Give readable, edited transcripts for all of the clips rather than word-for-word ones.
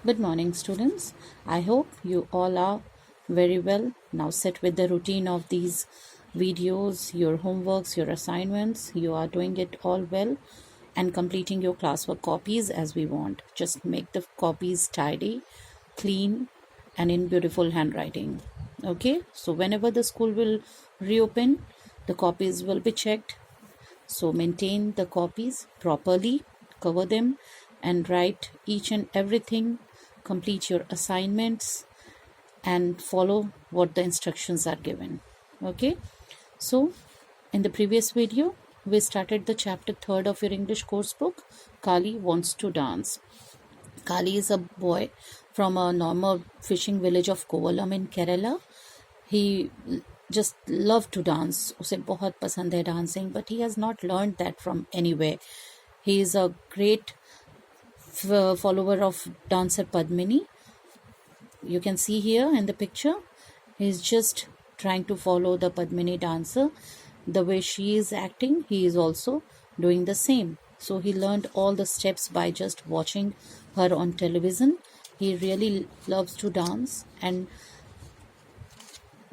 Good morning, students. I hope you all are very well. Now sit with the routine of these videos, your homeworks, your assignments. You are doing it all well and completing your classwork copies as we want. Just make the copies tidy, clean, and in beautiful handwriting. Okay, so whenever the school will reopen, the copies will be checked. So maintain the copies properly, cover them, and write each and everything. Complete your assignments and follow what the instructions are given. Okay, so in the previous video, we started the chapter 3rd of your English course book, Kali Wants to Dance. Kali is a boy from a normal fishing village of Kovalam in Kerala. He just loved to dance. उसे बहुत पसंद है dancing, but he has not learned that from anywhere. He is a great follower of dancer Padmini. You can see here in the picture, he is just trying to follow the Padmini dancer. The way she is acting, he is also doing the same. So he learned all the steps by just watching her on television. He really loves to dance, and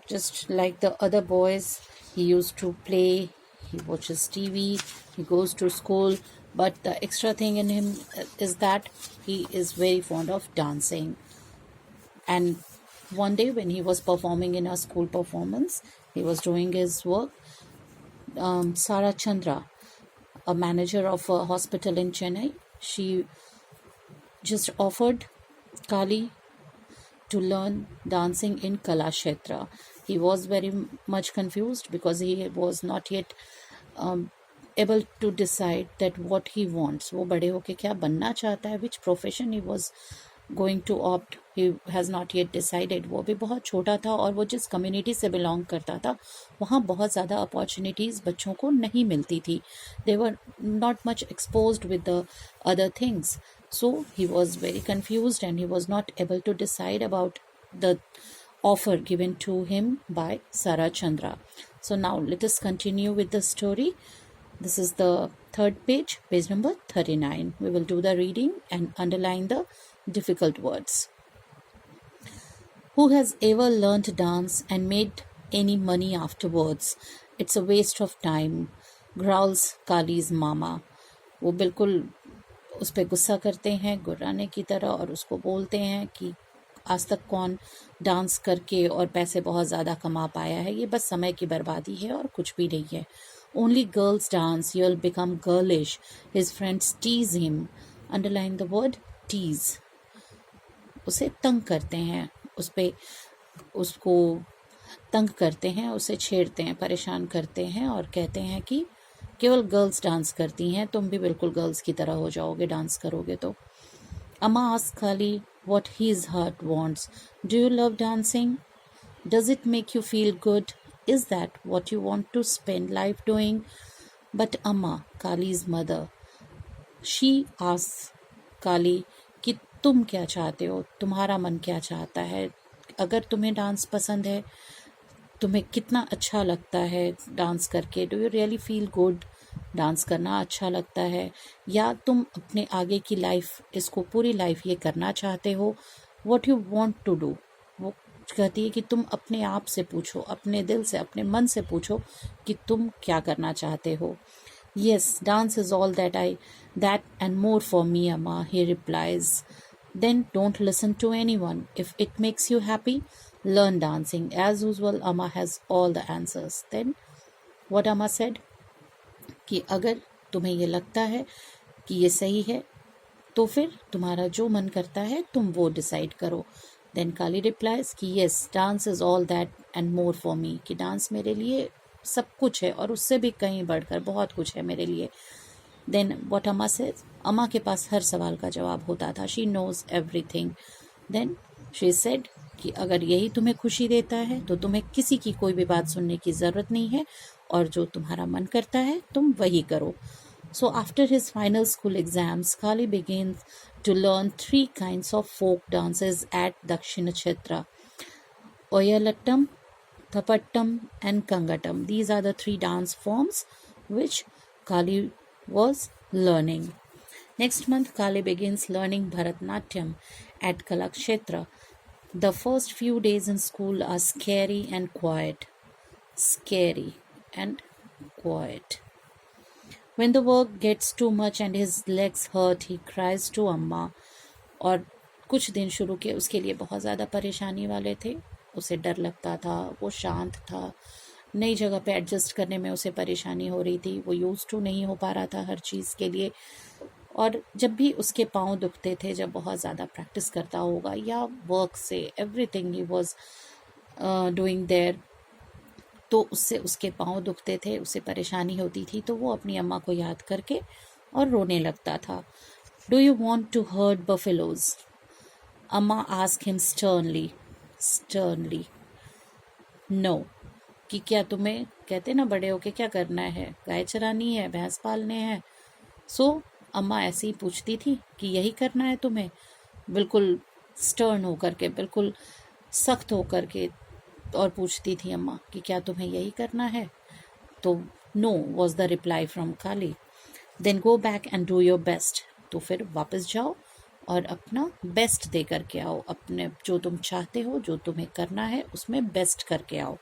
just like the other boys, he used to play, he watches TV, he goes to school, but the extra thing in him is that he is very fond of dancing. And one day when he was performing in a school performance, he was doing his work. Sarah Chandra, a manager of a hospital in Chennai, she just offered Kali to learn dancing in Kalakshetra. He was very much confused because he was not yet able to decide that what he wants. वो बड़े होके क्या बनना चाहता है, which profession he was going to opt. He has not yet decided. वो भी बहुत छोटा था और वो जिस कम्युनिटी से बिलोंग करता था वहाँ बहुत ज़्यादा अपॉर्चुनिटीज़ बच्चों को नहीं मिलती थी. They were not much exposed with the other things. So he was very confused and he was not able to decide about the offer given to him by Sarah Chandra. So now let us continue with the story. This is the third page, page number 39. We will do the reading and underline the difficult words. Who has ever learned to dance and made any money afterwards? It's a waste of time, growls Kali's mama. वो बिल्कुल उस पर गुस्सा करते हैं गुर्राने की तरह और उसको बोलते हैं कि आज तक कौन डांस करके और पैसे बहुत ज़्यादा कमा पाया है, ये बस समय की बर्बादी है और कुछ भी नहीं है. Only girls dance, you'll become girlish. His friends tease him. Underline the word tease. उसे तंग करते हैं, उसको तंग करते हैं, उसे छेड़ते हैं, परेशान करते हैं और कहते हैं कि केवल गर्ल्स डांस करती हैं, तुम भी बिल्कुल गर्ल्स की तरह हो जाओगे डांस करोगे तो. Amma asks Kali what his heart wants. Do you love dancing? Does it make you feel good? Is that what you want to spend life doing? But Amma, Kali's mother, she asks Kali कि तुम क्या चाहते हो, तुम्हारा मन क्या चाहता है, अगर तुम्हें डांस पसंद है, तुम्हें कितना अच्छा लगता है डांस करके, do you really feel good, dance करना अच्छा लगता है, या तुम अपने आगे की लाइफ, इसको पूरी लाइफ ये करना चाहते हो, what you want to do. वो कहती है कि तुम अपने आप से पूछो, अपने दिल से, अपने मन से पूछो कि तुम क्या करना चाहते हो. Yes, dance is all that and more for me, Amma, he replies. Then don't listen to anyone. If it makes you happy, learn dancing. As usual, Amma has all the answers. Then what Amma said, कि अगर तुम्हें ये लगता है कि ये सही है तो फिर तुम्हारा जो मन करता है तुम वो डिसाइड करो. देन काली रिप्लाइज कि yes, dance is all that and more for me, कि डांस मेरे लिए सब कुछ है और उससे भी कहीं बढ़कर बहुत कुछ है मेरे लिए. देन व्हाट अम्मा से, अम्मा के पास हर सवाल का जवाब होता था. She knows everything. Then she said कि अगर यही तुम्हें खुशी देता है तो तुम्हें किसी की कोई भी बात सुनने की ज़रूरत नहीं है और जो तुम्हारा मन करता है तुम वही करो. So after his final school exams, Kali begins to learn 3 kinds of folk dances at Dakshinakshetra: Oyalattam, Thapattam and Kangatam. These are the 3 dance forms which Kali was learning. Next month, Kali begins learning Bharatanatyam at Kalakshetra. The first few days in school are scary and quiet. Scary and quiet. When the work gets too much and his legs hurt, he cries to Amma. और कुछ दिन शुरू के उसके लिए बहुत ज़्यादा परेशानी वाले थे. उसे डर लगता था, वो शांत था, नई जगह पे एडजस्ट करने में उसे परेशानी हो रही थी, वो यूज टू नहीं हो पा रहा था हर चीज़ के लिए. और जब भी उसके पाँव दुखते थे, जब बहुत ज़्यादा प्रैक्टिस करता होगा या वर्क से एवरीथिंग ही वाज डूइंग देयर, तो उससे उसके पाँव दुखते थे, उसे परेशानी होती थी, तो वो अपनी अम्मा को याद करके और रोने लगता था. Do you want to hurt buffaloes? Amma ask him sternly. No. कि क्या तुम्हें, कहते ना बड़े होके क्या करना है, गाय चरानी है, भैंस पालने हैं. सो अम्मा ऐसे ही पूछती थी कि यही करना है तुम्हें, बिल्कुल स्टर्न होकर के, बिल्कुल सख्त होकर के, और पूछती थी अम्मा कि क्या तुम्हें यही करना है. तो no was the reply from Kali. Then go back and do your best. तो फिर वापस जाओ और अपना बेस्ट दे करके आओ, अपने जो तुम चाहते हो, जो तुम्हें करना है उसमें बेस्ट करके आओ.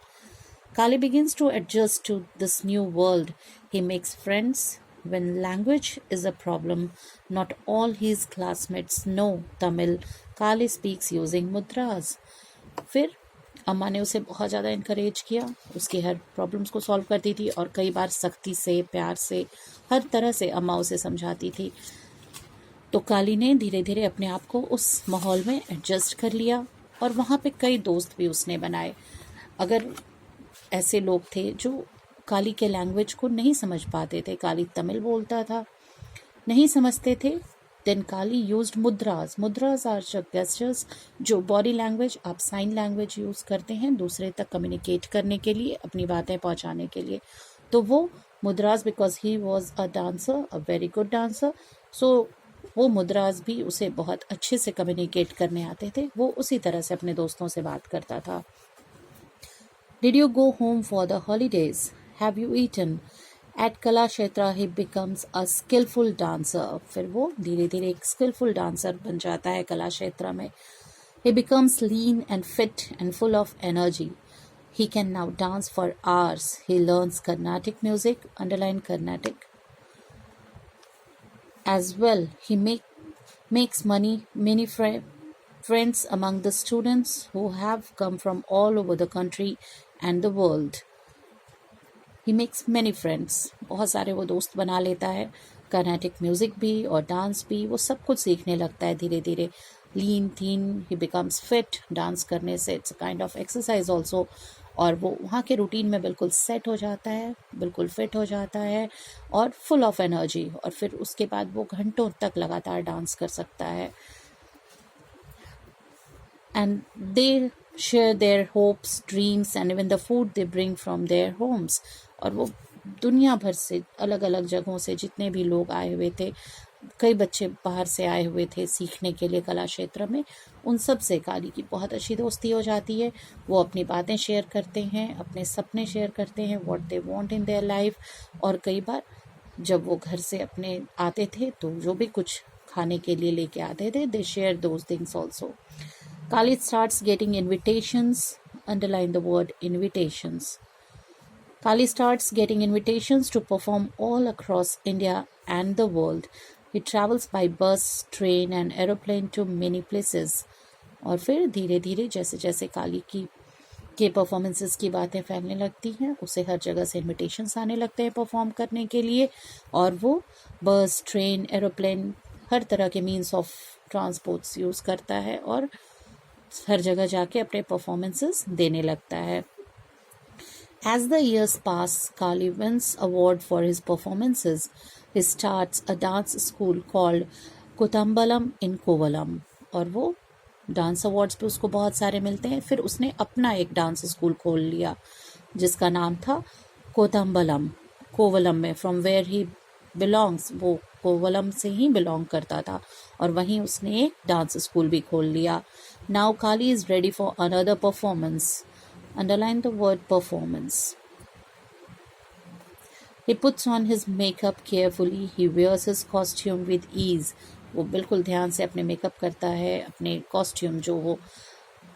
Kali begins to adjust to this new world. He makes friends. When language is a problem, not all his classmates know Tamil. Kali speaks using mudras. फिर अम्मा ने उसे बहुत ज़्यादा इनकरेज किया, उसकी हर प्रॉब्लम्स को सॉल्व करती थी और कई बार सख्ती से, प्यार से, हर तरह से अम्मा उसे समझाती थी. तो काली ने धीरे धीरे अपने आप को उस माहौल में एडजस्ट कर लिया और वहाँ पे कई दोस्त भी उसने बनाए. अगर ऐसे लोग थे जो काली के लैंग्वेज को नहीं समझ पाते थे, काली तमिल बोलता था, नहीं समझते थे, then Kali used mudras or gestures, जो बॉडी लैंग्वेज आप साइन लैंग्वेज यूज़ करते हैं दूसरे तक कम्युनिकेट करने के लिए, अपनी बातें पहुंचाने के लिए. तो वो mudras, because he was a dancer, a very good dancer, so वो मुद्राज भी उसे बहुत अच्छे से कम्युनिकेट करने आते थे. वो उसी तरह से अपने दोस्तों से बात करता था. Did you go home for the holidays? Have you eaten? At Kalakshetra he becomes a skillful dancer. फिर वो धीरे धीरे एक skillful dancer बन जाता है कलाक्षेत्र में. He becomes lean and fit and full of energy. He can now dance for hours. He learns Carnatic music, underline Carnatic. As well, he makes many friends among the students who have come from all over the country and the world. He makes many friends. बहुत सारे वो दोस्त बना लेता है. Carnatic music भी और dance भी, वो सब कुछ सीखने लगता है धीरे धीरे. लीन थीन, ही बिकम्स फिट. डांस करने से it's kind of exercise also. और वो वहाँ के रूटीन में बिल्कुल सेट हो जाता है, बिल्कुल फिट हो जाता है और फुल ऑफ एनर्जी. और फिर उसके बाद वो घंटों तक लगातार डांस कर सकता है. And they share their hopes, dreams and even the food they bring from their homes. और वो दुनिया भर से, अलग अलग जगहों से जितने भी लोग आए हुए थे, कई बच्चे बाहर से आए हुए थे सीखने के लिए कला क्षेत्र में, उन सब से काली की बहुत अच्छी दोस्ती हो जाती है. वो अपनी बातें शेयर करते हैं, अपने सपने शेयर करते हैं, what they want in their life. और कई बार जब वो घर से अपने आते थे तो जो भी कुछ खाने के लिए लेके आते थे, they share those things also. Kali starts getting invitations, underline the word invitations. Kali starts getting invitations to perform all across India and the world. He travels by bus, train and aeroplane to many places. और फिर धीरे धीरे जैसे जैसे काली के performances की बातें फैलने लगती हैं, उसे हर जगह से इन्विटेशंस आने लगते हैं परफॉर्म करने के लिए. और वो बस, ट्रेन, एरोप्लेन, हर तरह के मीन्स ऑफ ट्रांसपोर्ट्स यूज़ करता है और हर जगह जाके अपने परफॉर्मेंसेस देने लगता है. As the years pass, Kali wins award for his performances. He starts a dance school called Kutambalam in Kovalam. और वो डांस अवार्ड्स पे उसको बहुत सारे मिलते हैं. फिर उसने अपना एक डांस स्कूल खोल लिया जिसका नाम था कोतम्बलम, कोवलम में, फ्रॉम वेयर ही बिलोंग्स. वो कोवलम से ही बिलोंग करता था और वहीं उसने एक डांस स्कूल भी खोल लिया. Now Kali is ready for another performance. Underline the word performance. He puts on his makeup carefully. He wears his costume with ease. वो बिल्कुल ध्यान से अपने मेकअप करता है, अपने कॉस्ट्यूम जो वो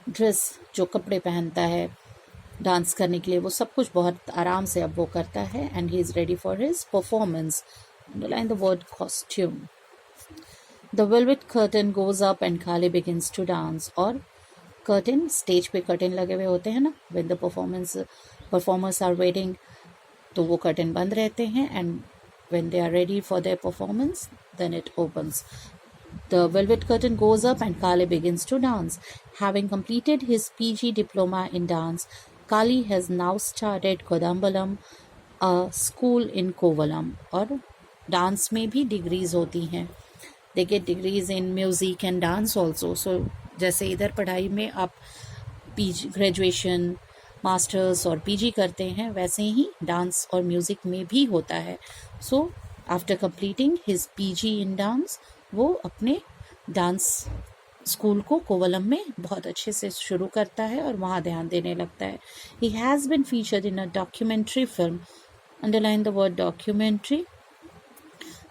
ड्रेस जो कपड़े पहनता है डांस करने के लिए, वो सब कुछ बहुत आराम से अब वो करता है. And he is ready for his performance. Underline the word costume. The velvet curtain goes up and Kali begins to dance. और कर्टन, स्टेज पे कर्टन लगे हुए होते हैं ना, when the performers are waiting, तो वो कर्टन बंद रहते हैं. And when they are ready for their performance, then it opens. The velvet curtain goes up and Kale begins to dance. Having completed his PG diploma in dance, Kali has now started Kodambalam, a school in Kovalam. और dance में भी degrees होती हैं. They get degrees in music and dance also. So जैसे इधर पढ़ाई में आप PG ग्रेजुएशन, मास्टर्स और पीजी करते हैं, वैसे ही डांस और म्यूज़िक में भी होता है. So after completing his PG इन डांस, वो अपने डांस स्कूल को कोवलम में बहुत अच्छे से शुरू करता है और वहाँ ध्यान देने लगता है. He has been featured in a documentary film, underline the word documentary,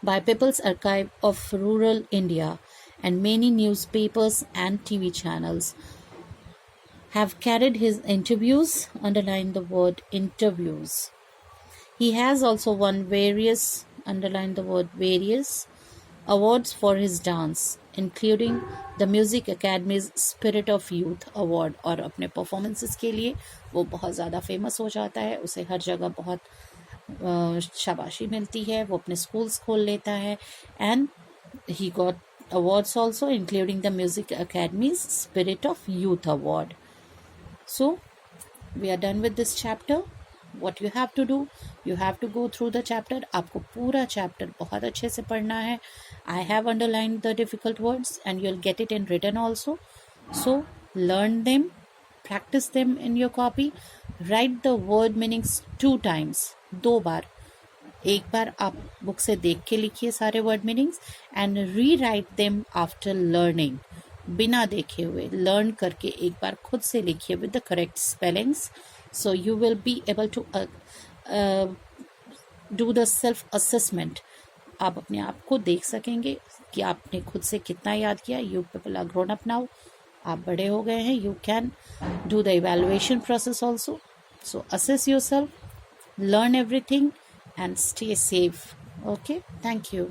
by People's Archive of Rural India, and many newspapers and TV channels have carried his interviews, underline the word interviews. He has also won various, underline the word various, awards for his dance, including the Music Academy's Spirit of Youth Award. और अपने performances के लिए वो बहुत ज़्यादा famous हो जाता है, उसे हर जगह बहुत शाबाशी मिलती है, वो अपने schools खोल लेता है. And he got awards also, including the Music Academy's Spirit of Youth Award. So we are done with this chapter. What you have to do, you have to go through the chapter. आपको पूरा chapter बहुत अच्छे से पढ़ना है. I have underlined the difficult words and you'll get it in written also. So learn them, practice them in your copy. Write the word meanings 2 times, 2 बार. एक बार आप book से देख के लिखिए सारे word meanings and rewrite them after learning. बिना देखे हुए लर्न करके एक बार खुद से लिखिए with the correct spellings. So you will be able to do the self assessment. आप अपने आप को देख सकेंगे कि आपने खुद से कितना याद किया. You people are grown up now, आप बड़े हो गए हैं. You can do the evaluation process also. So assess yourself, learn everything and stay safe. Okay, thank you.